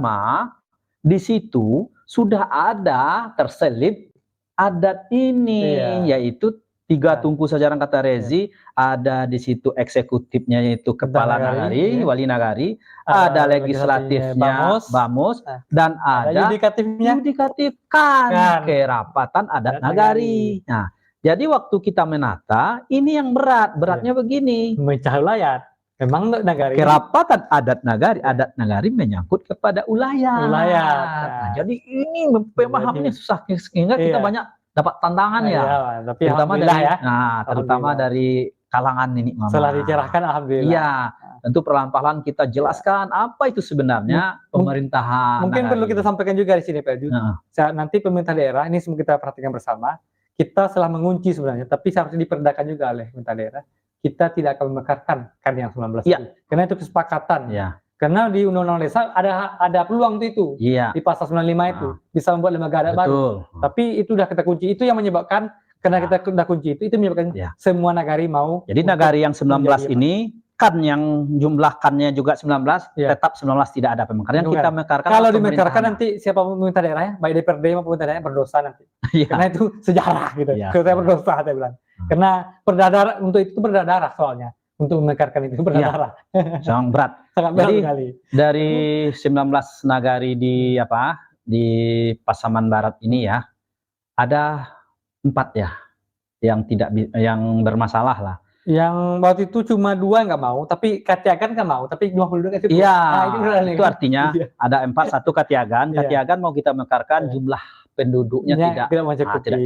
pertama di situ sudah ada terselip adat ini, yaitu 3 tungku sejarah kata Rezi, ada di situ eksekutifnya yaitu kepala nagari, wali nagari, ada legislatifnya Bamus, dan ada yudikatif kan kerapatan adat nagari. Nah, jadi waktu kita menata, ini yang beratnya begini. Memecah wilayah. Memang nagari. Kerapatan adat nagari menyangkut kepada ulayat. Nah, jadi ini pemahamannya susah sehingga kita banyak dapat tantangan tapi terutama dari terutama dari kalangan ini mama. Setelah dicerahkan alhamdulillah. Iya, tentu perlahan-lahan kita jelaskan apa itu sebenarnya pemerintahan. Mungkin perlu kita sampaikan juga di sini Pak Edi. Nanti pemerintah daerah ini semua kita perhatikan bersama. Kita setelah mengunci sebenarnya, tapi seharusnya diperdakan juga oleh pemerintah daerah. Kita tidak akan memekarkan kan yang 19 itu. Karena itu kesepakatan. Karena di Undang-Undang Desa ada peluang itu. Di pasal 95 itu bisa membuat lembaga adat baru. Tapi itu sudah kita kunci. Itu yang menyebabkan karena kita sudah kunci itu menyebabkan semua nagari mau. Jadi nagari yang 19 ini kan yang jumlah kannya juga 19 tetap 19 tidak ada pemekaran. Kita mekarkan. Kalau dimekarkan nanti siapa pemerintah daerahnya, baik DPRD maupun pemerintah daerah berdosa nanti. Karena itu sejarah gitu. Saya berdosa saya bilang. Karena berdarah untuk itu berdarah soalnya. Untuk memekarkan itu berdarah. Sangat berat. Sangat berat jadi, sekali. Dari 19 nagari di Pasaman Barat ini ya, ada 4 ya yang bermasalah lah. Yang waktu itu cuma 2 nggak mau, tapi Katiagan nggak mau, tapi 22 itu. Itu artinya ada 4, 1 Katiagan. Katiagan mau kita mekarkan jumlah penduduknya tidak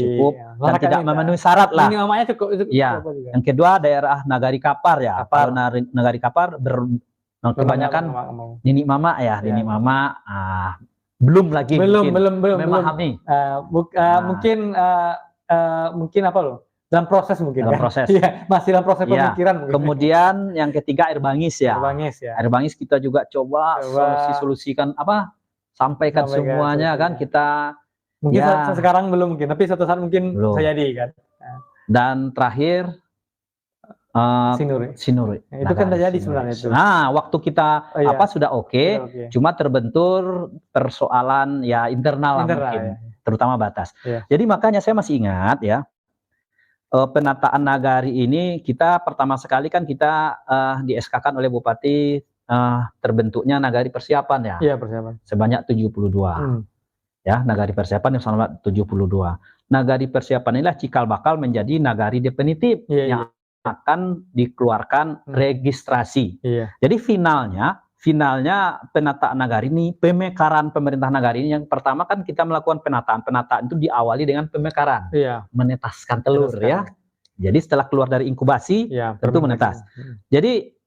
cukup dan tidak memenuhi syarat lah. Minimumnya cukup. Yang kedua daerah Nagari Kapar ya. Kalau Nagari Kapar kebanyakan Nini Mama ya, Nini Mama belum memahami. Mungkin apa loh? Dalam proses mungkin. Masih dalam proses pemikiran mungkin. Kemudian yang ketiga Air Bangis ya. Air Bangis kita juga coba solusikan sampaikan semuanya kan kita. Mungkin sekarang belum mungkin, tapi suatu saat mungkin bisa jadi kan. Dan terakhir Sinuri. Itu kan terjadi sebenarnya itu. Nah, waktu kita sudah oke, cuma terbentur persoalan internal mungkin, terutama batas. Jadi makanya saya masih ingat ya, penataan nagari ini kita pertama sekali kan kita di SK-kan oleh Bupati terbentuknya nagari persiapan ya. Persiapan. Sebanyak 72. Ya, nagari persiapan yang sama 72. Nagari persiapan inilah cikal bakal menjadi nagari definitif yang akan dikeluarkan registrasi. Jadi finalnya penataan nagari ini, pemekaran pemerintah nagari ini yang pertama kan kita melakukan penataan itu diawali dengan pemekaran. Menetaskan telur ya. Jadi setelah keluar dari inkubasi tentu menetas. Jadi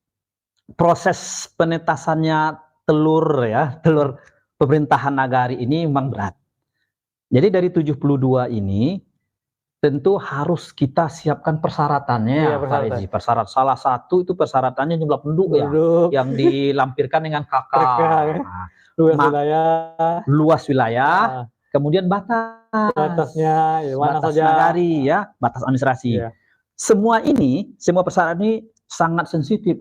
proses penetasannya telur pemerintahan nagari ini memang berat. Jadi dari 72 ini tentu harus kita siapkan persyaratannya. Persyarat salah satu itu persyaratannya jumlah penduduk yang dilampirkan dengan KK. Luas wilayah, kemudian batasnya mana saja nagari batas administrasi. Semua persyaratan ini sangat sensitif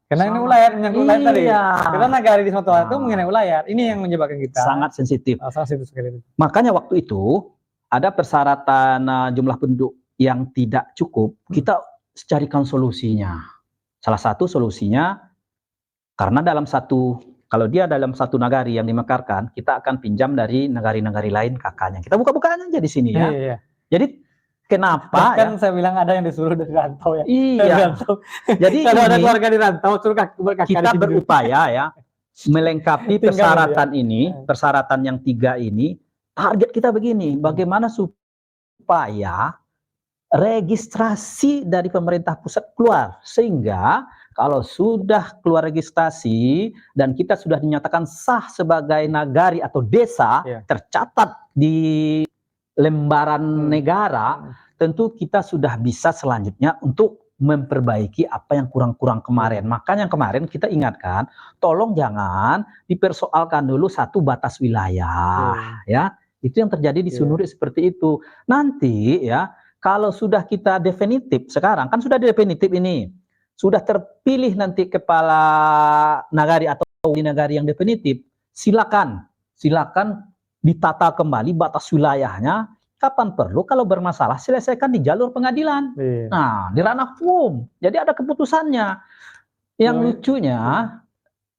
karena ini wilayah menyangkut wilayah tadi. Karena nagari di Sumatera itu mengenai wilayah. Ini yang menyebabkan kita sangat sensitif. Makanya waktu itu ada persyaratan jumlah penduduk yang tidak cukup, kita carikan solusinya. Salah satu solusinya karena kalau dia dalam satu nagari yang dimekarkan, kita akan pinjam dari nagari-nagari lain kakaknya. Kita buka-bukaan aja di sini ya. Jadi kenapa? Kan saya bilang ada yang disuruh dari rantau ya. Jadi kalau ada keluarga di rantau, kita berupaya melengkapi persyaratan yang 3 ini. Target kita begini, bagaimana supaya registrasi dari pemerintah pusat keluar, sehingga kalau sudah keluar registrasi dan kita sudah dinyatakan sah sebagai nagari atau desa tercatat di lembaran negara, tentu kita sudah bisa selanjutnya untuk memperbaiki apa yang kurang-kurang kemarin. Makanya kemarin kita ingatkan, tolong jangan dipersoalkan dulu satu batas wilayah, Itu yang terjadi di Sinuri seperti itu. Nanti kalau sudah kita definitif, sekarang kan sudah definitif ini, sudah terpilih nanti kepala nagari atau di negara yang definitif, silakan ditata kembali batas wilayahnya. Kapan perlu, kalau bermasalah selesaikan di jalur pengadilan. Nah, di ranah hukum. Jadi ada keputusannya. Yang lucunya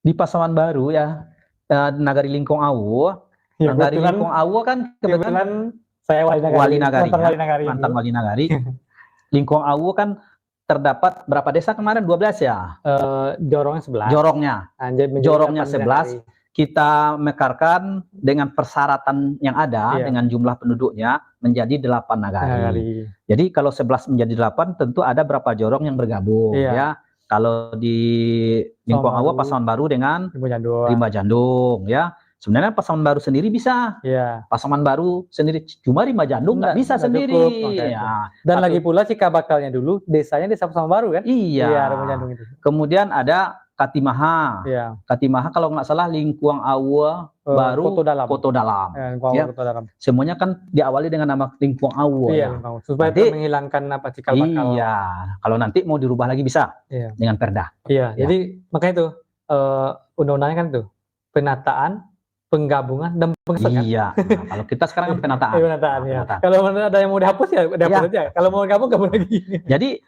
di Pasaman Baru ya, Nagari Lingkong Awu. Nagari Lingkong Awu kan kebetulan saya wali nagari, mantan wali nagari. Lingkong Awu kan terdapat berapa desa kemarin? 12 ya? Jorongnya 11. Kita mekarkan dengan persyaratan yang ada, dengan jumlah penduduknya menjadi 8 nagari. Jadi kalau 11 menjadi 8, tentu ada berapa jorong yang bergabung ya. Kalau di Lingkong Awu Pasaman Baru dengan Rimba Jandung ya. Sebenarnya Pasaman Baru sendiri bisa. Pasaman Baru sendiri, cuma Rimba Jandung nggak bisa sendiri. Ya. Dan lagi pula cikal bakalnya dulu desanya desa Pasaman Baru kan? Iya. Rimba Jandung itu. Kemudian ada Katimaha. Katimaha kalau nggak salah Lingkong Awu Baru Koto Dalam. Koto Dalam. Semuanya kan diawali dengan nama Lingkong Awu. Supaya menghilangkan apa cikal bakal. Iya. Kalau nanti mau dirubah lagi bisa dengan perda. Jadi makanya itu undang-undangnya kan tuh penataan, penggabungan dan pengesahan. Nah, kalau kita sekarang kan penataan. Penataan. Kalau ada yang mau dihapus ya dihapus aja. Kalau mau gabung lagi. Jadi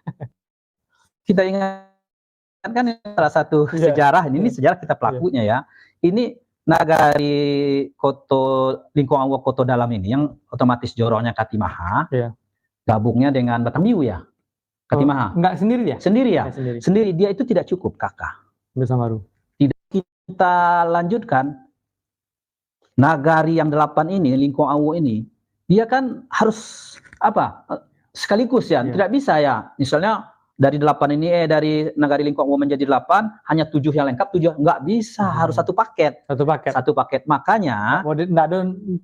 kita ingat kan salah satu sejarah ini sejarah kita pelakunya ya. Ini Nagari Lingkong Awu Koto Dalam ini yang otomatis jorongnya Katimaha. Gabungnya dengan Batambiu ya. Katimaha. Enggak sendiri ya? Sendiri ya. Sendiri dia itu tidak cukup kakak. Bersama Baru. Tidak, kita lanjutkan. Nagari yang 8 ini, Lingkong Awu ini, dia kan harus apa? Sekaligus ya, tidak bisa ya. Misalnya dari 8 ini dari Nagari Lingkong Awu menjadi 8, hanya 7 yang lengkap, 7 nggak bisa, harus satu paket. Satu paket. Makanya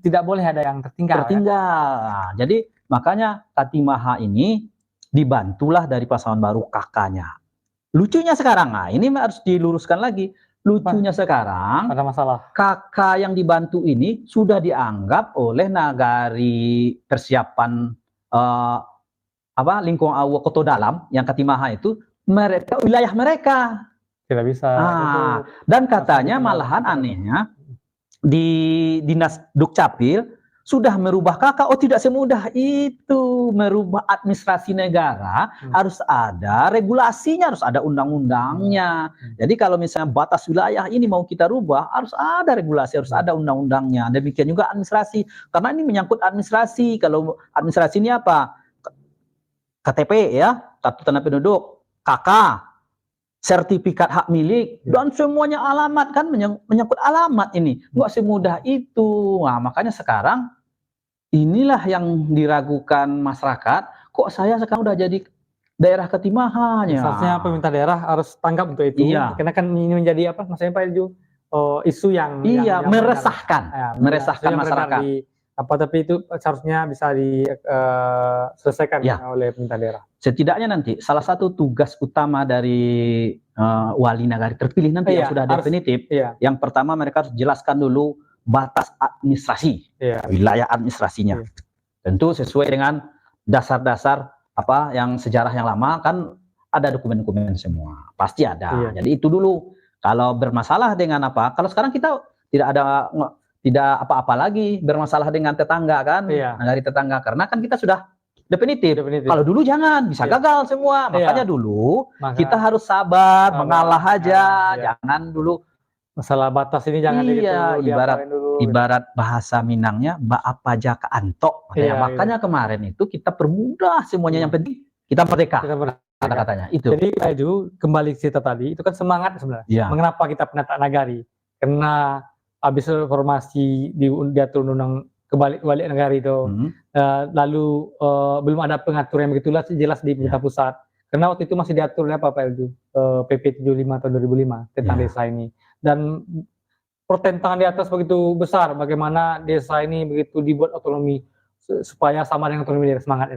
tidak boleh ada yang tertinggal. Ya? Jadi makanya Katimaha ini dibantulah dari Pasaman Baru kakaknya. Lucunya sekarang, nah ini harus diluruskan lagi. Lucunya sekarang ada masalah. Kakak yang dibantu ini sudah dianggap oleh Nagari persiapan Lingkong Awu Koto Dalam yang Katimaha itu wilayah mereka. Tidak bisa. Dan katanya malahan anehnya di Dinas Dukcapil sudah merubah kakak. Oh, tidak semudah itu merubah administrasi negara. Harus ada regulasinya, harus ada undang-undangnya. Jadi kalau misalnya batas wilayah ini mau kita rubah, harus ada regulasi, harus ada undang-undangnya. Demikian juga administrasi, karena ini menyangkut administrasi. Kalau administrasi ini apa? KTP ya, kartu tanda penduduk, KK, sertifikat hak milik, dan semuanya alamat kan menyangkut alamat ini. Nggak semudah itu. Nah, makanya sekarang inilah yang diragukan masyarakat. Kok saya sekarang udah jadi daerah Katimahanya? Seharusnya pemerintah daerah harus tanggap untuk itu. Karena kan ini menjadi apa? Maksudnya Pak Ilju, isu yang meresahkan, meresahkan masyarakat. Tapi itu seharusnya bisa diselesaikan oleh pemerintah daerah. Setidaknya nanti salah satu tugas utama dari wali nagari terpilih nanti yang sudah definitif, yang pertama mereka harus jelaskan dulu batas administrasi, wilayah administrasinya. Tentu sesuai dengan dasar-dasar yang sejarah yang lama, kan ada dokumen-dokumen semua, pasti ada. Jadi itu dulu. Kalau bermasalah dengan kalau sekarang kita tidak apa-apa lagi bermasalah dengan tetangga kan, nagari tetangga, karena kan kita sudah definitif. Kalau dulu jangan, bisa gagal semua. Makanya dulu kita harus sabar, mengalah aja, jangan dulu masalah batas ini jangan ibarat bahasa Minangnya apa aja ke antok. Makanya kemarin itu kita permudah semuanya, yang penting kita merdeka. Kata-katanya itu. Jadi itu kembali cerita tadi, itu kan semangat sebenarnya. Mengapa kita penataan nagari? Karena habis reformasi diatur undang kebalik nagari itu, lalu belum ada pengaturan yang begitu jelas di pemerintah pusat. Karena waktu itu masih diatur apa itu PP 75 tahun 2005 tentang desa ini. Dan pertentangan di atas begitu besar, bagaimana desa ini begitu dibuat otonomi supaya sama dengan otonomi daerah, semangat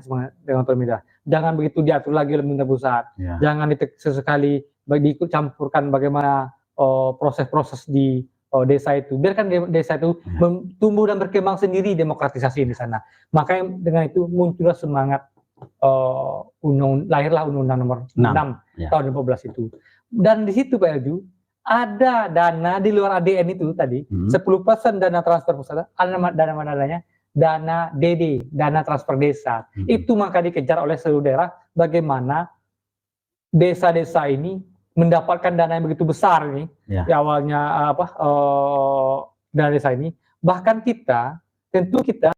dengan otonomi daerah. Jangan begitu diatur lagi oleh pemerintah pusat. Jangan sesekali diikut campurkan bagaimana proses-proses di desa itu. Biarkan desa itu tumbuh dan berkembang sendiri, demokratisasi di sana. Makanya dengan itu muncullah semangat lahirlah Undang-Undang Nomor 6 tahun 2015 itu. Dan di situ Pak Elju ada dana di luar ADN itu tadi, 10% dana transfer pusat, ada dana mana adanya? Dana DD, dana transfer desa. Itu maka dikejar oleh seluruh daerah bagaimana desa-desa ini mendapatkan dana yang begitu besar nih. Ya awalnya dana desa ini. Bahkan kita, tentu kita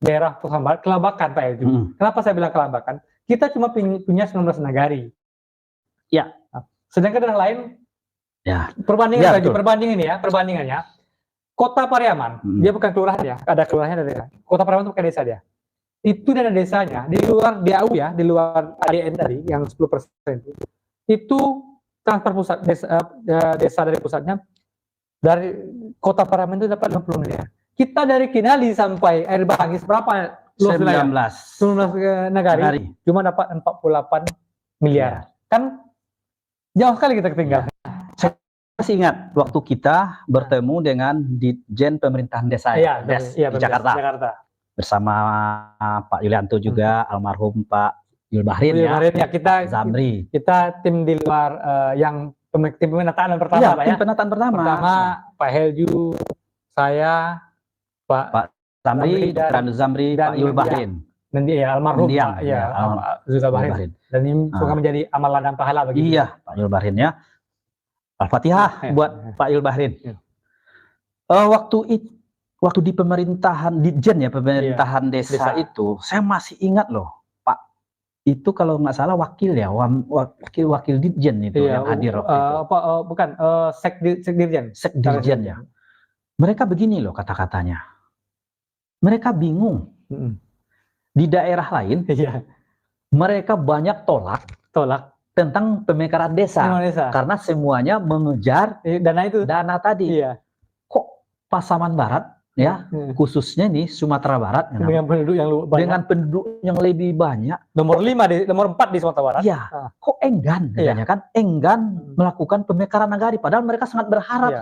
daerah Pusat kelabakan Pak Elju. Kenapa saya bilang kelabakan? Kita cuma punya 19 nagari. Ya. Sedangkan daerah lain perbandingannya. Kota Pariaman, dia bukan kelurahan ya, ada kelurahannya dari Kota Pariaman itu bukan desa dia. Itu dana desanya di luar DAU ya, di luar ADN tadi yang 10% itu transfer pusat desa dari pusatnya dari Kota Pariaman itu dapat 50 miliar. Kita dari Kinali sampai Air Bangis berapa? 19 nagari cuma dapat 48 miliar. Kan jauh sekali kita ketinggalan. Saya masih ingat waktu kita bertemu dengan Ditjen Pemerintahan Desa di Jakarta bersama Pak Yulianto juga, almarhum Pak Yul Bahrin ya, kita Zamri. Kita tim di luar yang tim pemetaan pertama Pak ya. Tim pemetaan pertama Pak Helju, saya, Pak Zamri, dan Pak Yul Bahrin. Dan dia almarhum Pak Yul Bahrin. Dan ini semoga menjadi amalan dan pahala bagi Pak Yul Bahrin ya. Al-Fatihah buat Pak Yul Bahrin. Waktu di pemerintahan Ditjen ya, pemerintahan desa itu, saya masih ingat loh, Pak. Itu kalau nggak salah wakil ya, wakil Ditjen itu yang hadir waktu itu. Bukan, Sekdirjen ya. Mereka begini loh kata-katanya. Mereka bingung. Di daerah lain, mereka banyak tolak tentang pemekaran desa. Karena semuanya mengejar dana tadi. Kok Pasaman Barat ya, khususnya nih Sumatera Barat dengan penduduk yang lebih banyak, nomor 4 di Sumatera Barat. Kok enggan katanya kan, enggan melakukan pemekaran nagari, padahal mereka sangat berharap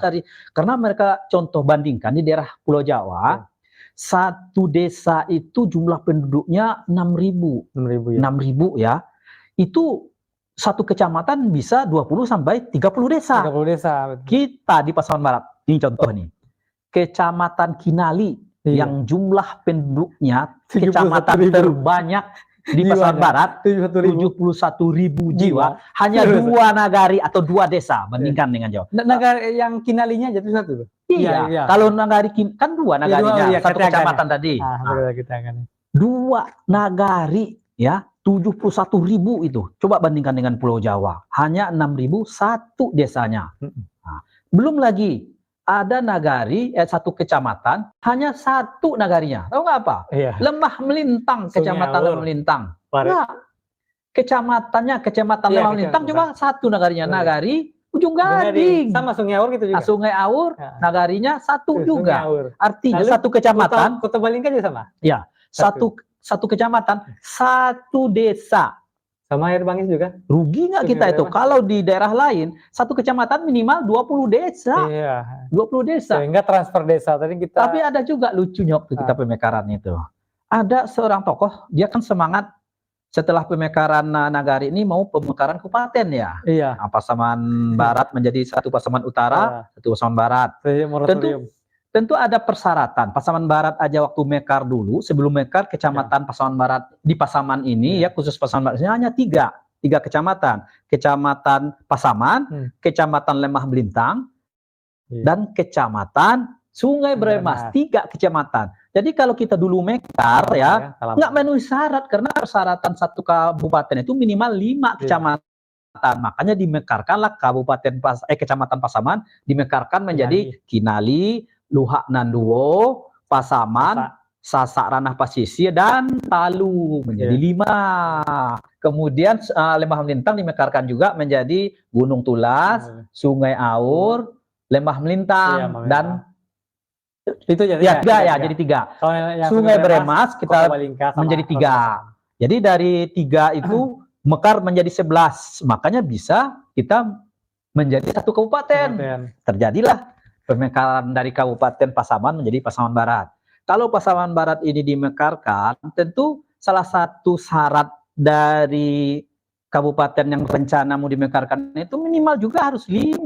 karena mereka contoh bandingkan di daerah Pulau Jawa, satu desa itu jumlah penduduknya 6.000 ya. Itu satu kecamatan bisa 20 sampai 30 desa. 30 desa. Kita di Pasaman Barat, ini contoh nih. Kecamatan Kinali yang jumlah penduduknya kecamatan terbanyak di Pasaman Barat, 71.000 jiwa, hanya 2 nagari atau 2 desa bandingkan dengan Jawa. Nagari yang Kinalinya jadi satu. Iya. Kalau nagari kan 2 nagarinya, satu kecamatan tadi. 2 nagari ya, 71.000 itu. Coba bandingkan dengan Pulau Jawa, hanya 6.000 satu desanya. Belum lagi ada nagari, satu kecamatan, hanya 1 nagarinya. Tahu nggak apa? Lemah Melintang, kecamatan Lemah Melintang. Nah, kecamatan Lemah Melintang cuma 1 nagarinya. Nagari Ujung Gading. Sama Sungai Aur gitu juga. Sungai Aur, nagarinya 1 juga. Artinya satu kecamatan. Kota Balingka juga sama? Ya, satu kecamatan, 1 desa. Sama Air Bangis juga. Rugi nggak kita itu? Kalau di daerah lain, satu kecamatan minimal 20 desa. 20 desa. Sehingga transfer desa tadi kita. Tapi ada juga lucunya waktu kita pemekaran itu. Ada seorang tokoh, dia kan semangat setelah pemekaran nagari ini mau pemekaran kabupaten ya. Pasaman Barat menjadi 1 Pasaman Utara, 1 Pasaman Barat. Tentu ada persyaratan. Pasaman Barat aja waktu mekar dulu, sebelum mekar kecamatan Pasaman Barat di Pasaman ini ya, khusus Pasaman Barat ini hanya 3 kecamatan. Kecamatan Pasaman, Kecamatan Lemah Melintang, dan Kecamatan Sungai Bremas. 3 kecamatan. Jadi kalau kita dulu mekar ya, nggak memenuhi syarat karena persyaratan 1 kabupaten itu minimal 5 kecamatan. Makanya dimekarkanlah Kecamatan Pasaman dimekarkan menjadi Kinali, Luhak Nanduo, Pasaman, Sasak Ranah Pasisir, dan Palu menjadi 5. Kemudian Lemah Melintang dimekarkan juga menjadi Gunung Tulas, Sungai Aur, Lemah Melintang, dan itu jadi jadi 3. Sungai Bremas kita menjadi 3. Jadi dari 3 itu mekar menjadi 11. Makanya bisa kita menjadi 1 kabupaten. Terjadilah pemekaran dari Kabupaten Pasaman menjadi Pasaman Barat. Kalau Pasaman Barat ini dimekarkan, tentu salah satu syarat dari kabupaten yang rencana mau dimekarkan itu minimal juga harus 5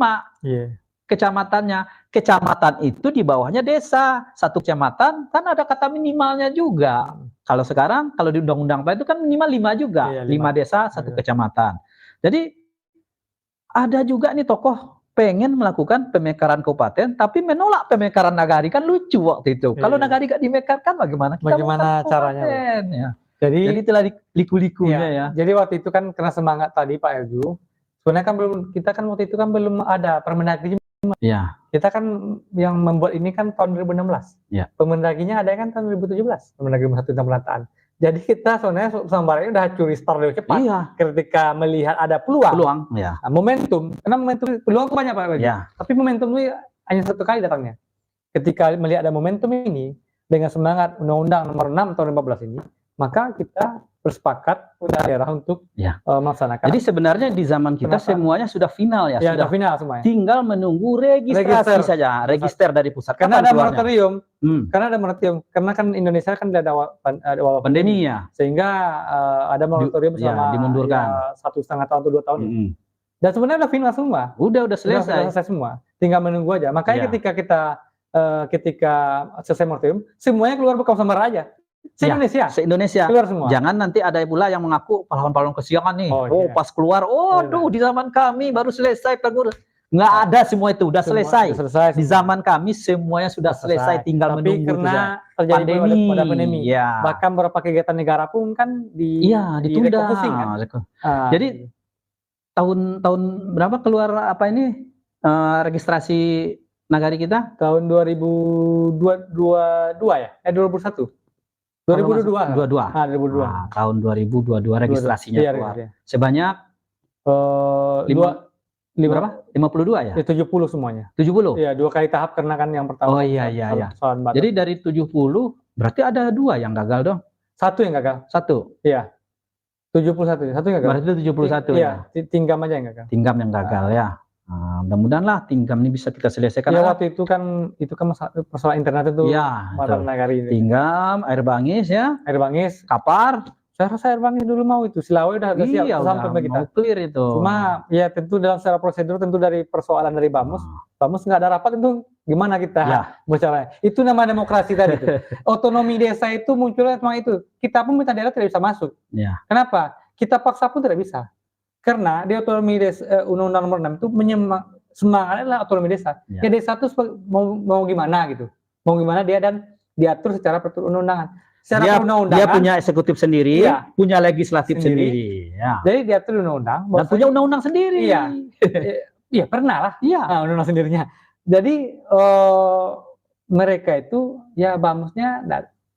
kecamatannya. Kecamatan itu di bawahnya desa. Satu kecamatan kan ada kata minimalnya juga. Kalau sekarang, kalau di undang-undang itu kan minimal 5 juga. 5 desa, 1 kecamatan. Jadi ada juga nih tokoh pengen melakukan pemekaran kabupaten, tapi menolak pemekaran nagari. Kan lucu waktu itu. Kalau nagari gak dimekarkan bagaimana? Bagaimana caranya? Ya. Jadi itulah liku-likunya ya. Jadi waktu itu kan karena semangat tadi Pak Elju, sebenarnya kan kita kan waktu itu kan belum ada Permendagri. Ya. Kita kan yang membuat ini kan tahun 2016. Ya. Permendaginya ada kan tahun 2017. Permendagri 1 tentang penataan. Jadi kita sebenarnya sambarnya udah curi start dari cepat. Ketika melihat ada peluang. Ya. Nah, momentum. Karena momentum peluang itu banyak Pak Elju. Ya. Tapi momentum itu hanya 1 kali datangnya. Ketika melihat ada momentum ini dengan semangat Undang-Undang Nomor 6 tahun 2015 ini, maka kita bersepakat punya daerah untuk melaksanakan. Jadi sebenarnya di zaman kita semuanya sudah final ya, sudah final semuanya. Tinggal menunggu registrasi saja, register dari pusat. Karena ada moratorium. Karena kan Indonesia kan ada wabah pandemi ya, sehingga ada moratorium selama dimundurkan 1,5 tahun atau 2 tahun. Dan sebenarnya udah final semua. Udah selesai semua. Tinggal menunggu aja. Makanya ketika selesai moratorium, semuanya keluar bersama sama aja. Se-Indonesia keluar semua. Jangan nanti ada pula yang mengaku pahlawan-pahlawan kesiangan nih. Pas keluar, di zaman kami baru selesai pengurus. Nggak ada semua itu, udah selesai. Di zaman kami semuanya sudah selesai, tinggal menunggu. Karena terjadi pandemi. Bahkan beberapa kegiatan negara pun kan ditunda. Jadi tahun berapa keluar registrasi nagari kita? Tahun 2022 ya? 2021. 2022. 2022. Tahun 2022 registrasinya keluar. Sebanyak 52 ya? 70 semuanya. 70? Iya, 2 kali tahap karena kan yang pertama. Iya. Jadi dari 70 berarti ada 2 yang gagal dong? 1 yang gagal. 1? Iya. 71. 1 yang gagal. Berarti 71 ya? Iya, Tinggam aja yang gagal. Tinggam yang gagal ya. Nah, mudah-mudahan lah Tinggam ini bisa kita selesaikan. Ya waktu itu kan masalah internet itu. Nagari. Tinggam, Air Bangis ya. Air Bangis, Kapar. Saya rasa Air Bangis dulu mau itu. Silawai udah siap sampai kita. Mau clear itu. Cuma ya tentu dalam secara prosedur tentu dari persoalan dari Bamus. Bamus nggak ada rapat tentu gimana kita bicara. Itu nama demokrasi tadi itu. Otonomi desa itu munculnya cuma itu. Kita pun minta daerah tidak bisa masuk. Kenapa? Kita paksa pun tidak bisa. Karena di otonomi desa Undang-Undang Nomor 6 itu semangatnya adalah otonomi desa. Ya desa itu mau gimana gitu. Mau gimana dia dan diatur secara perundang-undangan. Dia punya eksekutif sendiri, punya legislatif sendiri. Jadi diatur undang-undang. Dan punya undang-undang sendiri. Iya, pernah lah. Undang-undang sendirinya. Jadi mereka itu Bamusnya,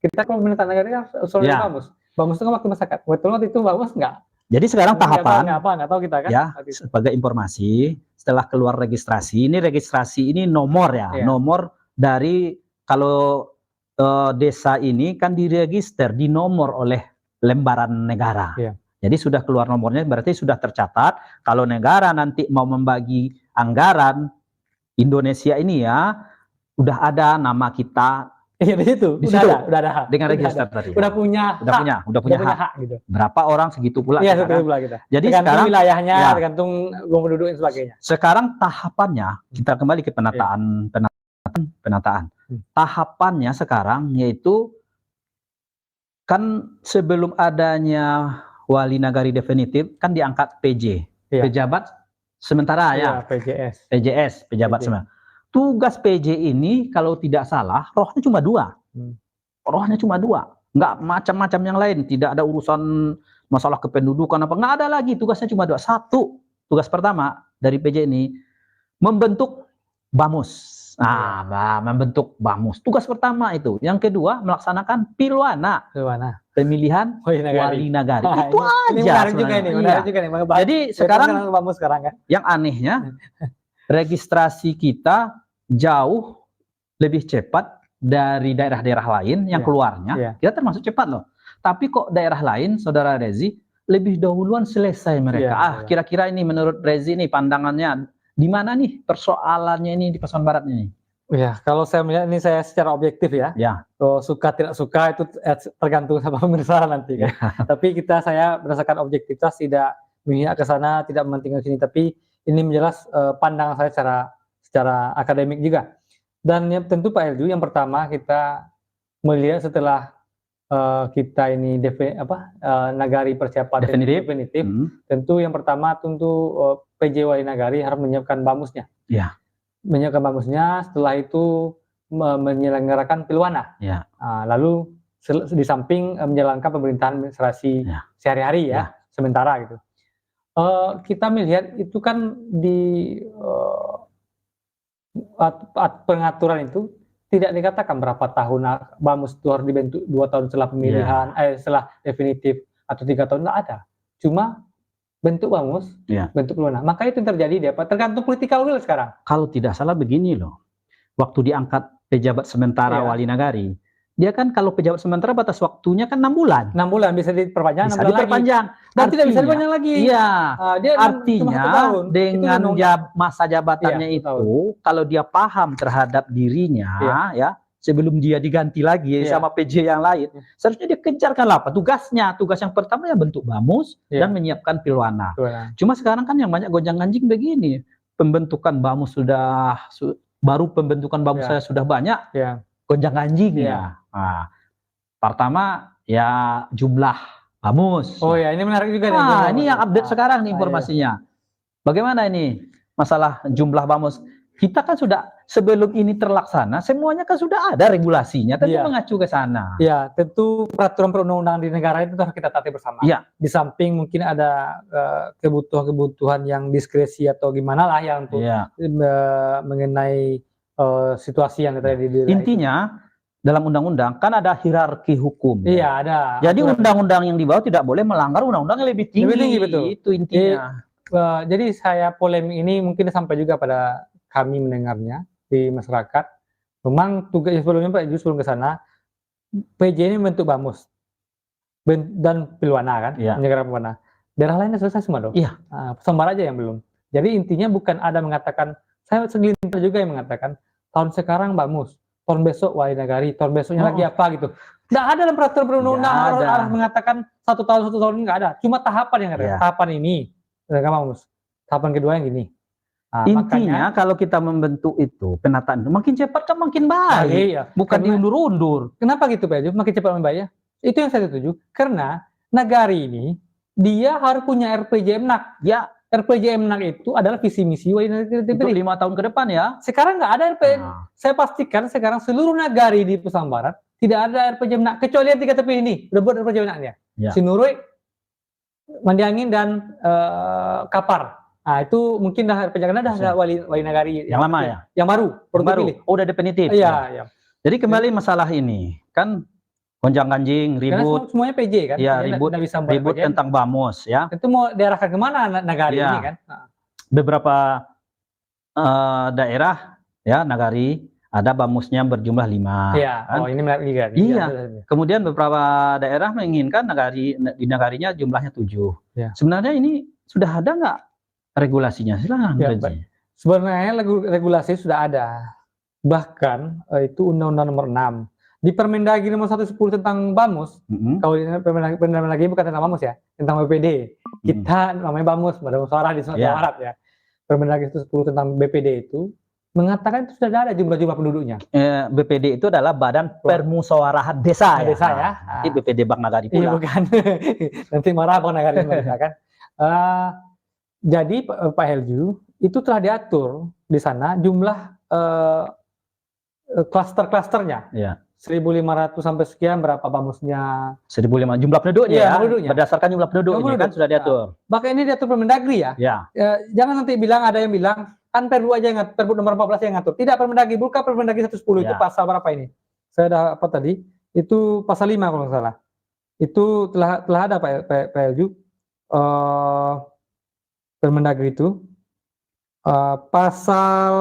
kita kalau menentukan negara soalnya Bamus. Bamus itu kan waktu masyarakat. Betul waktu itu Bamus enggak. Jadi sekarang tahapan, nggak tahu kita kan. Sebagai informasi, setelah keluar registrasi ini nomor nomor dari kalau desa ini kan diregister, dinomor oleh lembaran negara. Jadi sudah keluar nomornya, berarti sudah tercatat. Kalau negara nanti mau membagi anggaran Indonesia ini udah ada nama kita. Iya di situ. Udah ada. Dengan register tadi. Udah punya hak gitu. Berapa orang segitu pula. Iya, segitu pula kita. Jadi tergantung sekarang wilayahnya, tergantung penduduk dan sebagainya. Sekarang tahapannya kita kembali ke penataan. Tahapannya sekarang yaitu kan sebelum adanya wali nagari definitif kan diangkat PJ, pejabat sementara PJS, pejabat sementara. Tugas PJ ini kalau tidak salah rohnya cuma 2. Rohnya cuma 2. Nggak macam-macam yang lain. Tidak ada urusan masalah kependudukan apa. Nggak ada lagi. Tugasnya cuma 2. 1. Tugas pertama dari PJ ini membentuk Bamus. Membentuk Bamus. Tugas pertama itu. Yang kedua melaksanakan Pilwana. Pemilihan wali nagari. Itu aja. Menarik juga nih. Jadi sekarang Bamus sekarang kan. Yang anehnya registrasi kita jauh lebih cepat dari daerah-daerah lain yang keluarnya. Kita termasuk cepat loh. Tapi kok daerah lain, Saudara Rezi, lebih dahuluan selesai mereka. Kira-kira ini menurut Rezi nih pandangannya, di mana nih persoalannya ini di Pasaman Barat ini? Kalau saya melihat ini saya secara objektif ya. Suka tidak suka itu tergantung sama pemirsa nanti kan. Tapi saya berdasarkan objektivitas tidak memihak ke sana, tidak mementingkan sini, tapi ini menjelas pandangan saya secara akademik juga. Dan yang tentu Pak Elju, yang pertama kita melihat setelah kita ini nagari persiapan definitif, tentu yang pertama PJ Wali Nagari harus menyiapkan bamusnya. Ya. Menyiapkan bamusnya, setelah itu menyelenggarakan pilwana. Ya. Lalu di samping menjalankan pemerintahan administrasi sehari-hari sementara gitu. Kita melihat itu kan di pengaturan itu tidak dikatakan berapa tahun bamus itu harus dibentuk 2 tahun setelah pemilihan, setelah definitif atau 3 tahun, nggak ada. Cuma bentuk bamus, bentuk peluna. Maka itu yang terjadi tergantung political will sekarang. Kalau tidak salah begini loh, waktu diangkat pejabat sementara Wali Nagari, dia kan kalau pejabat sementara batas waktunya kan 6 bulan. 6 bulan bisa diperpanjang, bisa diperpanjang. Dan tidak bisa diperpanjang lagi. Iya. Dia artinya dengan masa jabatannya itu, kalau dia paham terhadap dirinya, sebelum dia diganti lagi sama PJ yang lain, seharusnya dia kejarkan apa tugasnya. Tugas yang pertama ya bentuk bamus dan menyiapkan pilwana. Cuma sekarang kan yang banyak gonjang-ganjing begini, pembentukan bamus baru pembentukan bamus saya sudah banyak. Gonjang-ganjing Nah, pertama ya jumlah bamus. Oh ya, ini menarik juga. Ini yang update sekarang nih informasinya. Bagaimana ini masalah jumlah bamus? Kita kan sudah sebelum ini terlaksana, semuanya kan sudah ada regulasinya, tentu mengacu ke sana. Ya, tentu peraturan perundang-undangan di negara itu harus kita taati bersama. Di samping mungkin ada kebutuhan-kebutuhan yang diskresi atau gimana lah yang untuk mengenai situasi yang terjadi di intinya dalam undang-undang kan ada hierarki hukum. Iya, ada. Jadi undang-undang yang dibawa tidak boleh melanggar undang-undang yang lebih tinggi. Lebih tinggi, betul. Itu intinya. Jadi saya polemik ini mungkin sampai juga pada kami mendengarnya di masyarakat. Memang tugas sebelumnya Pak Ju sebelum ke sana, PJ ini bentuk bamus dan pilwana kan, menyelenggarakan pilwana. Daerah lainnya selesai semua dong. Iya. Sumbar aja yang belum. Jadi intinya bukan ada mengatakan, saya segelintir juga yang mengatakan tahun sekarang bamus, tahun besok Wali Nagari, tahun besoknya lagi apa gitu. Nggak ada dalam peraturan perundang-undangan harus mengatakan 1 tahun ini, nggak ada. Cuma tahapan yang ada. Tahapan ini, bamus. Tahapan kedua yang gini. Intinya kalau kita membentuk itu penataan itu makin cepat kan makin baik. Bukan diundur-undur. Kenapa gitu Pak? Makin cepat makin baik ya? Itu yang saya setuju. Karena Nagari ini dia harus punya RPJM NAK. RPJM NAK itu adalah visi misi Wali Nagari untuk 5 tahun ke depan ya. Sekarang nggak ada RPJM. Saya pastikan sekarang seluruh Nagari di Pusang Barat tidak ada RPJM NAK kecuali yang 3 tepi ini udah buat RPJM NAK-nya. Sinurui, Mandi Angin dan Kapar. Nah itu mungkin dah RPJM NAK dah Wali Nagari yang lama ya. Yang baru. Oh, udah definitif. Iya. Jadi kembali masalah ini kan gonjang-ganjing, ribut. Karena semuanya PJ kan? Iya, ribut tentang bamus ya. Itu mau diarahkan kemana Nagari ini kan? Beberapa daerah ya Nagari ada bamusnya berjumlah 5. Iya. Kan? Oh ini menarik juga. Iya. Kemudian beberapa daerah menginginkan di Nagarinya jumlahnya 7. Sebenarnya ini sudah ada nggak regulasinya? Silakan. Sebenarnya regulasi sudah ada. Bahkan itu Undang-Undang Nomor 6. Di Permendagri Nomor 110 tentang bamus, kalau Permendagri bukan tentang bamus ya, tentang BPD. Kita namanya bamus, Badan Musyawarah di Sumatera Barat ya. Permendagri 110 tentang BPD itu mengatakan itu sudah ada jumlah penduduknya. BPD itu adalah Badan Permusyawarah Desa. Desa ya. Nanti BPD Bang Nagari pula. Iya bukan. Nanti marah Bang Nagari kan. Jadi Pak Helju itu telah diatur di sana jumlah klaster-klasternya. 1.500 sampai sekian berapa bamusnya? 1.500 jumlah penduduknya penduduknya. Berdasarkan jumlah penduduknya kan sudah diatur. Bahkan ini diatur Permendagri ya. Jangan nanti ada yang bilang kan Perbu aja yang ngatur, Perbu nomor 14 yang ngatur. Tidak, Permendagri, buka Permendagri 110 itu pasal berapa ini? Saya dapat tadi itu pasal 5 kalau nggak salah. Itu telah ada Pak Elju Permendagri itu pasal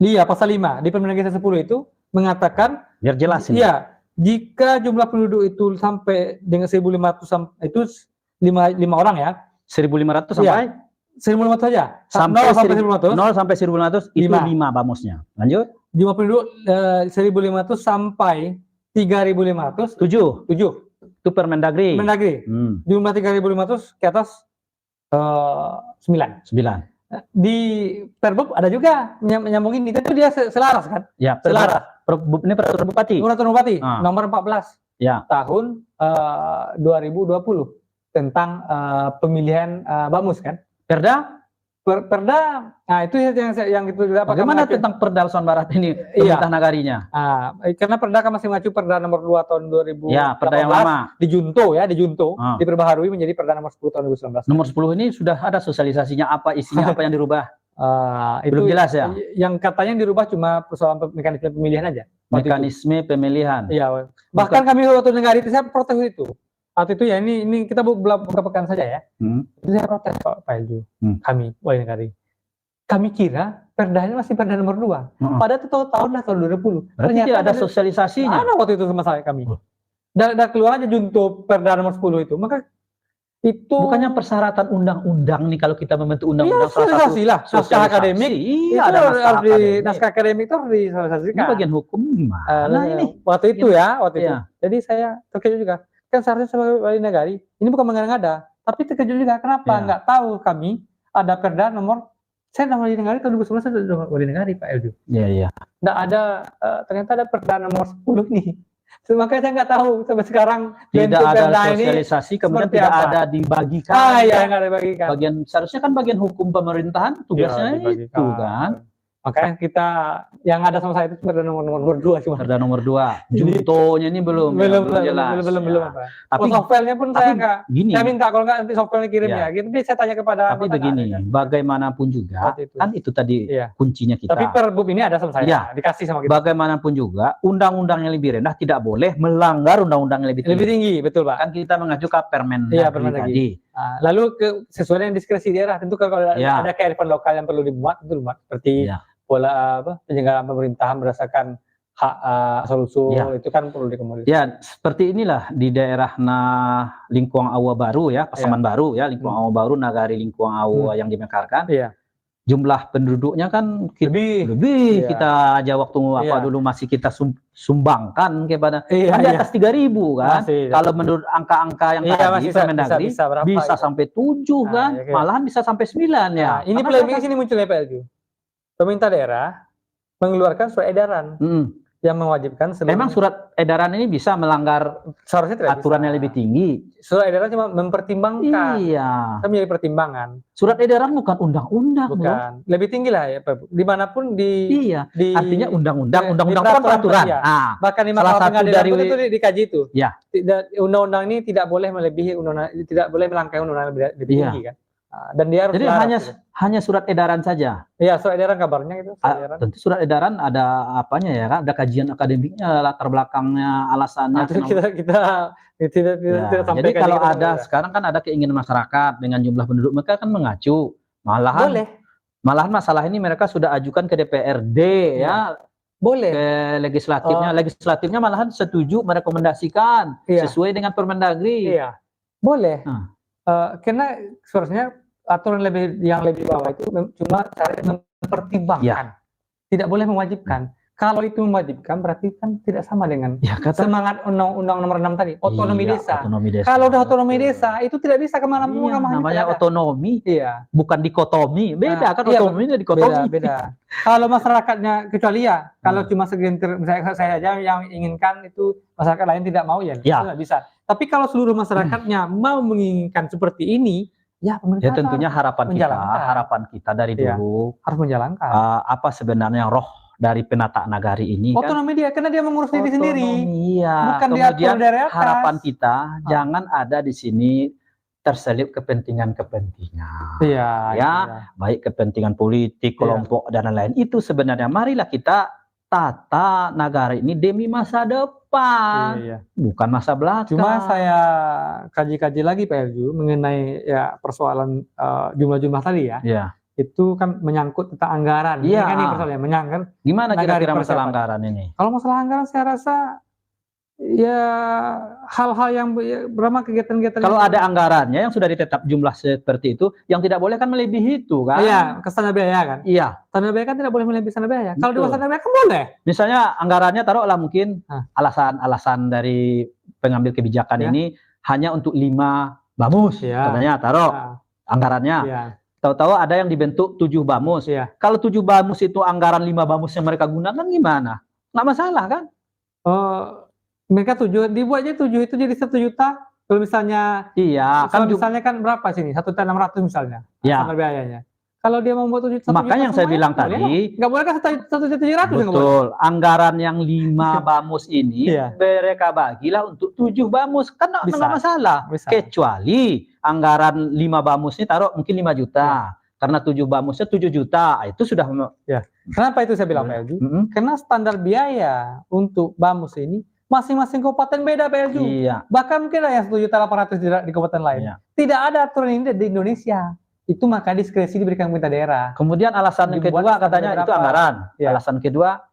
5 di Permendagri 110 itu mengatakan biar jelas ini. Iya, jika jumlah penduduk itu sampai dengan 1.500 itu 5 orang ya. 1.500 sampai 1.500 saja. Sampai 0 sampai 1.500 itu 5 bamusnya. Lanjut. Jumlah penduduk 1.500 sampai 3.500 7. Itu Permendagri. Jumlah 3.500 ke atas 9. 9. Di Perbup ada juga menyambungin itu dia selaras kan? Ya, Selaras. Perbup ini peraturan bupati. Peraturan Bupati nomor 14 Ya. tahun 2020 tentang pemilihan Bamus kan? Perda, nah itu yang itu bagaimana tentang Perda Sumatera Barat ini pemerintah nagarinya? Karena Perda kan masih mengacu Perda nomor 2 tahun 2018. Ya, Perda yang lama. Dijunto, diperbaharui menjadi Perda nomor 10 tahun 2019. Nomor 10 ini sudah ada sosialisasinya apa isinya, apa yang dirubah? Itu belum jelas ya? Yang katanya dirubah cuma persoalan mekanisme pemilihan aja. Mekanisme pemilihan. Iya. Bahkan kami waktu negara itu saya protes itu. Waktu itu ya ini kita buka pekan saja ya. Itu saya protes Pak Elju. Kami wali negari. Kami kira perdanya masih perda nomor 2. Padahal itu tahun 2020. Berarti tidak ada sosialisasinya. Ada waktu itu sama saya kami. Dan keluar aja junto perda nomor 10 itu. Maka itu bukannya persyaratan undang-undang nih kalau kita membentuk undang-undang sosialisasi lah. Naskah akademik. Iya, ada naskah akademik itu harus disosialisasikan. Ini bagian hukum gimana ini? Waktu itu ya, waktu itu. Jadi saya terkejut juga. Kan seharusnya sebagai wali negari, ini bukan mengada-ngada, tapi terkejut juga kenapa nggak tahu kami ada perda nomor, saya wali negari tahun 2011 saya sudah wali negari Pak Elju. Iya. Nggak ada, ternyata ada perda nomor 10 nih. Makanya saya nggak tahu sampai sekarang tidak ada sosialisasi, kemudian tidak ada dibagikan. Iya, nggak ada dibagikan. Seharusnya kan bagian hukum pemerintahan tugasnya itu kan. Makanya kita yang ada sama saya itu perda nomor 2 cuma. Perda nomor 2. Juntonya ini belum jelas. Belum apa. Tapi softwarenya pun saya nggak. Saya minta kalau nggak nanti softwarenya kirim ya. Gitu saya tanya kepada. Tapi begini, bagaimanapun juga kan itu tadi kuncinya kita. Tapi Perbup ini ada sama saya. Dikasih sama kita. Bagaimanapun juga undang-undang yang lebih rendah tidak boleh melanggar undang-undang yang lebih tinggi. Lebih tinggi, betul Pak. Kan kita mengacu ke Permen tadi. Lalu sesuai dengan diskresi daerah, tentu kalau ada kearifan lokal yang perlu dimuat itu dimuat seperti pola penyelenggaraan pemerintahan berdasarkan hak asal-usul itu kan perlu dikomunikasikan. Ya, seperti inilah di daerah Lingkuang Awa Baru ya, Pasaman Baru ya, Lingkuang Awa Baru, Nagari Lingkuang Awa yang dimekarkan. Jumlah penduduknya kan lebih kita aja waktu dulu masih kita sumbangkan kepada di atas 3.000 kan. Kalau menurut angka-angka yang tadi Permendagri bisa sampai 7 kan, malahan bisa sampai 9 ya. Ini polemik sini munculnya Pak Elju. Pemerintah daerah mengeluarkan surat edaran yang mewajibkan memang surat edaran ini bisa melanggar seharusnya aturan yang lebih tinggi. Surat edaran cuma mempertimbangkan. Kan menjadi pertimbangan. Surat edaran bukan undang-undang. Bukan. Lebih tinggi lah ya, Pak. Dimanapun artinya undang-undang kan peraturan. Bahkan di mahkamah pengadilan itu dikaji itu. Undang-undang ini tidak boleh melebihi tidak boleh melangkahi undang-undang lebih tinggi kan. Dan dia harus hanya surat edaran saja. Iya, surat edaran kabarnya itu. Tentu surat edaran ada apanya ya kan, ada kajian akademiknya, latar belakangnya, alasannya. Kita tidak sampai. Jadi kalau ada sekarang kan ada keinginan masyarakat dengan jumlah penduduk, mereka kan mengacu. Malahan masalah ini mereka sudah ajukan ke DPRD ya. Boleh. Ke legislatifnya, legislatifnya malahan setuju merekomendasikan sesuai dengan Permendagri. Iya. Boleh. Karena seharusnya aturan yang lebih bawah itu cuma cara mempertimbangkan, tidak boleh mewajibkan. Kalau itu mewajibkan berarti kan tidak sama dengan semangat undang-undang nomor 6 tadi, otonomi desa. Kalau udah otonomi desa itu tidak bisa kemana-mana. Namanya otonomi, bukan dikotomi. Beda kan otonomi dan dikotomi. Beda. Kalau masyarakatnya kecuali kalau cuma segelintir, misalnya saya aja yang inginkan itu masyarakat lain tidak mau itu tidak bisa. Tapi kalau seluruh masyarakatnya mau menginginkan seperti ini, pemerintah tentunya harapan kita dari dulu harus menjalankan apa sebenarnya roh dari penata nagari ini otonomi dia, karena dia mengurus diri sendiri, bukan kemudian dia harapan kita jangan ada di sini terselip kepentingan-kepentingan baik kepentingan politik, kelompok dan lain-lain. Itu sebenarnya marilah kita tata negara ini demi masa depan, bukan masa belakang. Cuma saya kaji-kaji lagi Pak Elju mengenai persoalan jumlah-jumlah tadi itu kan menyangkut tentang anggaran. Ini kan ini persoalannya menyangkut. Gimana kira-kira masalah anggaran ini? Kalau masalah anggaran saya rasa hal-hal yang berapa kegiatan-kegiatan. Kalau ada anggarannya yang sudah ditetap jumlah seperti itu, yang tidak boleh kan melebihi itu kan? Ke standar biaya kan? Standar biaya kan tidak boleh melebihi standar biaya. Kalau di bawah standar biaya kan boleh. Misalnya anggarannya taruhlah mungkin alasan dari pengambil kebijakan ini hanya untuk 5 bamus, katanya taruh. anggarannya. Iya. Tahu-tahu ada yang dibentuk 7 bamus. Iya. Kalau 7 bamus itu anggaran 5 bamus yang mereka gunakan gimana? Nggak masalah kan? Mereka 7, dibuatnya 7 itu jadi 1 juta. Kalau misalnya, Iya, kan misalnya kan berapa sini? 1.600.000 misalnya. Ya. Standar biayanya. Kalau dia mau buat 7 juta, makanya yang saya bilang tadi, nggak boleh kan 1.700.000. betul, anggaran yang 5 bamus ini Iya. mereka bagilah untuk 7 bamus, kan nggak masalah. Bisa. Kecuali anggaran 5 bamus ini taruh mungkin 5 juta, karena 7 bamusnya 7 juta, itu sudah. Ya. Kenapa itu saya bilang Pak Elju? Karena standar biaya untuk bamus ini masing-masing kabupaten beda Pak Elju. Iya. Bahkan mungkin ada yang 1.800.000 di kabupaten lain. Iya. Tidak ada aturan ini di Indonesia. Itu maka diskresi diberikan pemerintah daerah. Kemudian alasan yang kedua katanya itu anggaran. Ya. Alasan kedua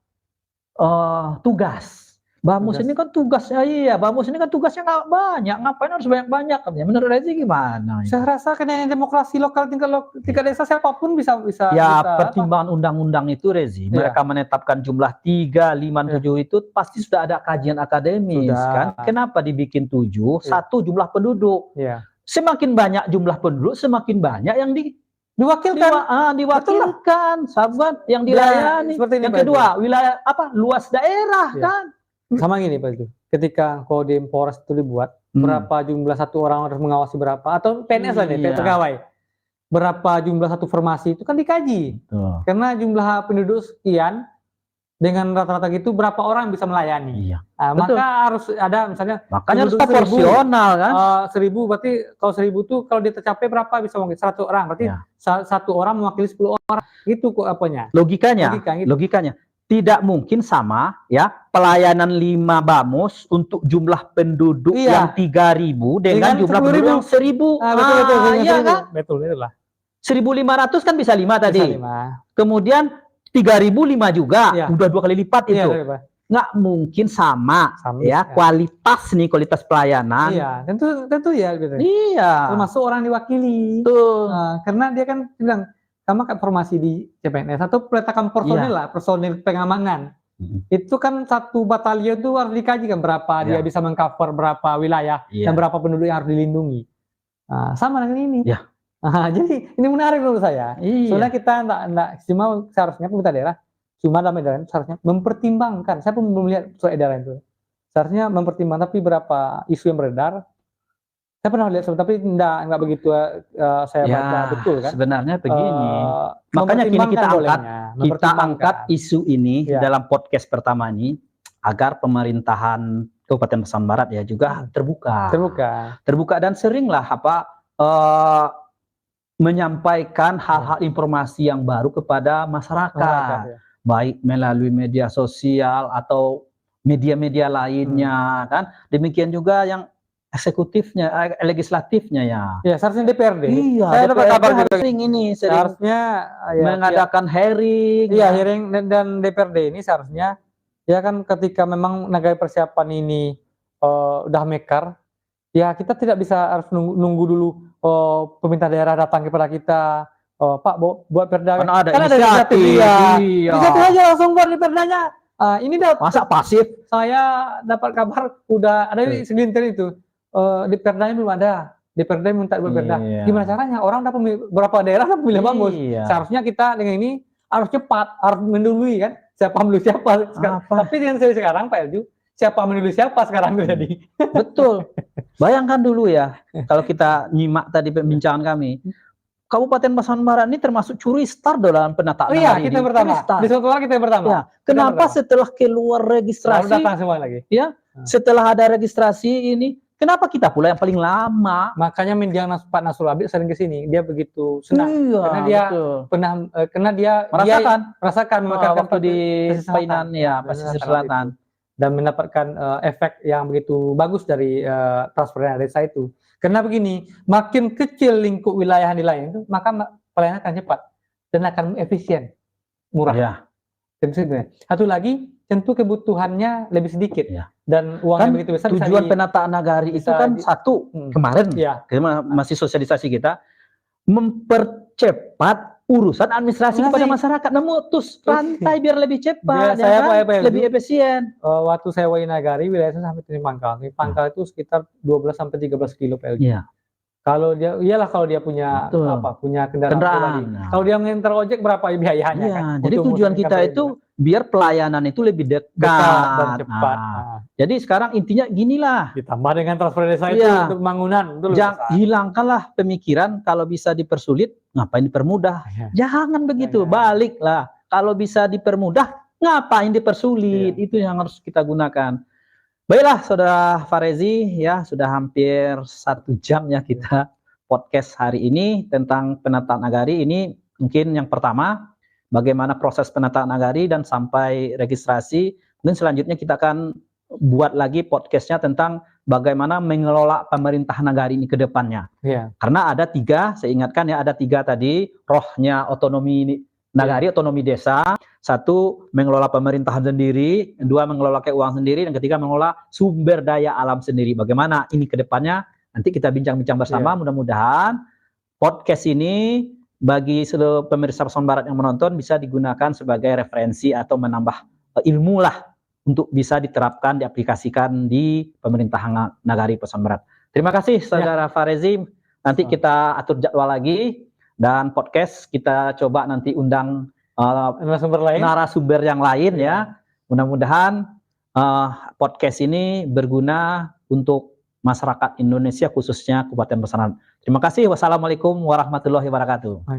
tugas. Bamus ini kan tugasnya, Bamus ini kan tugasnya nggak banyak. Ngapain harus banyak-banyak? Menurut Rezi gimana? Saya rasa karena demokrasi lokal tingkat desa siapapun bisa. Ya, pertimbangan undang-undang itu Rezi. Mereka menetapkan jumlah 3, 5, 7 itu pasti sudah ada kajian akademis kan. Kenapa dibikin 7? 1 jumlah penduduk. Semakin banyak jumlah penduduk, semakin banyak yang diwakilkan, sahabat yang dilayani. Yang kedua, wilayah luas daerah kan. Sama gini Pak itu. Ketika Kodim Polres itu dibuat, berapa jumlah satu orang harus mengawasi berapa, atau PNS lah nih, pegawai. Berapa jumlah satu formasi itu kan dikaji. Karena jumlah penduduk sekian, dengan rata-rata gitu berapa orang bisa melayani. Maka harus ada misalnya. Makanya harus proporsional kan. 1.000 berarti kalau 1.000 tuh kalau dia tercapai berapa bisa mewakili 100 orang. Berarti 1 orang mewakili 10 orang. Gitu kok apanya. Logikanya. Tidak mungkin sama ya pelayanan 5 bamus untuk jumlah penduduk yang 3.000 dengan jumlah penduduk yang 1.000. Betul lah. 1.500 kan bisa 5 tadi. Bisa 5. Kemudian 3.000 5 juga. Udah 2 kali lipat itu. Nggak mungkin sama ya kualitas pelayanan. Iya, tentu ya gitu. Iya. Termasuk orang diwakili. Karena dia kan bilang sama kayak formasi di CPNS atau peletakan personil lah, personil pengamanan. Itu kan satu batalion itu harus dikaji kan berapa dia bisa mengcover berapa wilayah dan berapa penduduk yang harus dilindungi. Sama dengan ini. Jadi ini menarik menurut saya. Soalnya kita enggak cuma seharusnya pemerintah daerah cuma dalam edaran seharusnya mempertimbangkan. Saya pun belum lihat soal edaran itu. Seharusnya mempertimbangkan tapi berapa isu yang beredar. Saya pernah lihat tapi enggak begitu saya baca betul kan. Sebenarnya begini. Makanya kini kita angkat isu ini dalam podcast pertama ini agar pemerintahan Kabupaten Pasaman Barat ya juga terbuka dan seringlah menyampaikan hal-hal informasi yang baru kepada masyarakat, baik melalui media sosial atau media-media lainnya kan. Demikian juga yang eksekutifnya, legislatifnya ya. Ya, seharusnya DPRD. Iya, saya dapat kabar juga seharusnya mengadakan hearing. Iya, hearing dan DPRD ini seharusnya ya kan ketika memang Nagari Persiapan ini udah mekar, ya kita tidak bisa harus nunggu dulu pemerintah daerah datang kepada kita. Pak buat perda. Kan ada inisiatif. Inisiatif aja langsung buat di perdanya. Ini masa pasif. Saya dapat kabar udah ada segelintir itu. Di perdanya belum ada. Di perda minta buat perda. Gimana caranya? Orang dapat berapa daerah dapat pemilih bagus. Seharusnya kita dengan ini harus cepat, harus mendului kan. Siapa memilih siapa. Tapi dengan saya sekarang Pak Elju, siapa memilih siapa sekarang terjadi. Betul. Bayangkan dulu ya, kalau kita nyimak tadi pembincangan kami. Kabupaten Pasaman Barat ini termasuk curi start dalam penataan kita pertama. Di suatu orang kita pertama. Ya. Kenapa setelah keluar registrasi? Datang semua lagi. Ya. Setelah ada registrasi ini, kenapa kita pula yang paling lama? Makanya mendiang Pak Nasrul Habib sering ke sini. Dia begitu senang karena dia karena dia merasakan waktu di Painan ya, Pesisir Selatan dan mendapatkan efek yang begitu bagus dari transfer desa itu. Karena begini, makin kecil lingkup wilayah yang dilayani itu, maka pelayanan akan cepat dan akan efisien, murah. Satu lagi, tentu kebutuhannya lebih sedikit dan uangnya kan begitu besar. Tujuan penataan nagari itu kan satu kemarin, masih sosialisasi kita mempercepat urusan administrasi kepada masyarakat, memutus rantai biar lebih cepat, lebih efisien. Waktu saya Nagari, wilayah saya sampai Pangkal. Pangkal itu sekitar 12 sampai 13 kilo PLG. Kalau dia, iyalah kalau dia punya punya kendaraan pribadi. Kalau dia nganter ojek berapa biayanya kan? Jadi tujuan kita itu biar pelayanan itu lebih dekat dan cepat. Jadi sekarang intinya ginilah. Ditambah dengan transfer desa itu untuk pembangunan. Hilangkanlah pemikiran kalau bisa dipersulit, ngapain dipermudah? Jangan begitu, baliklah. Kalau bisa dipermudah, ngapain dipersulit? Itu yang harus kita gunakan. Baiklah, Saudara Farezi, ya sudah hampir 1 jam ya kita podcast hari ini tentang penataan nagari. Ini mungkin yang pertama, bagaimana proses penataan nagari dan sampai registrasi. Mungkin selanjutnya kita akan buat lagi podcastnya tentang bagaimana mengelola pemerintah nagari ini ke depannya. Karena ada 3, saya ingatkan ya, ada 3 tadi, rohnya otonomi nagari, otonomi desa. 1, mengelola pemerintahan sendiri, 2, mengelola keuangan sendiri, dan 3, mengelola sumber daya alam sendiri. Bagaimana ini ke depannya, nanti kita bincang-bincang bersama. Mudah-mudahan podcast ini bagi seluruh pemirsa Pasaman Barat yang menonton bisa digunakan sebagai referensi atau menambah ilmu lah untuk bisa diterapkan, diaplikasikan di pemerintahan nagari Pasaman Barat. Terima kasih Saudara Farezi. Nanti kita atur jadwal lagi, dan podcast kita coba nanti undang narasumber yang lain ya. Mudah-mudahan podcast ini berguna untuk masyarakat Indonesia, khususnya Kabupaten Pasaman. Terima kasih. Wassalamualaikum warahmatullahi wabarakatuh.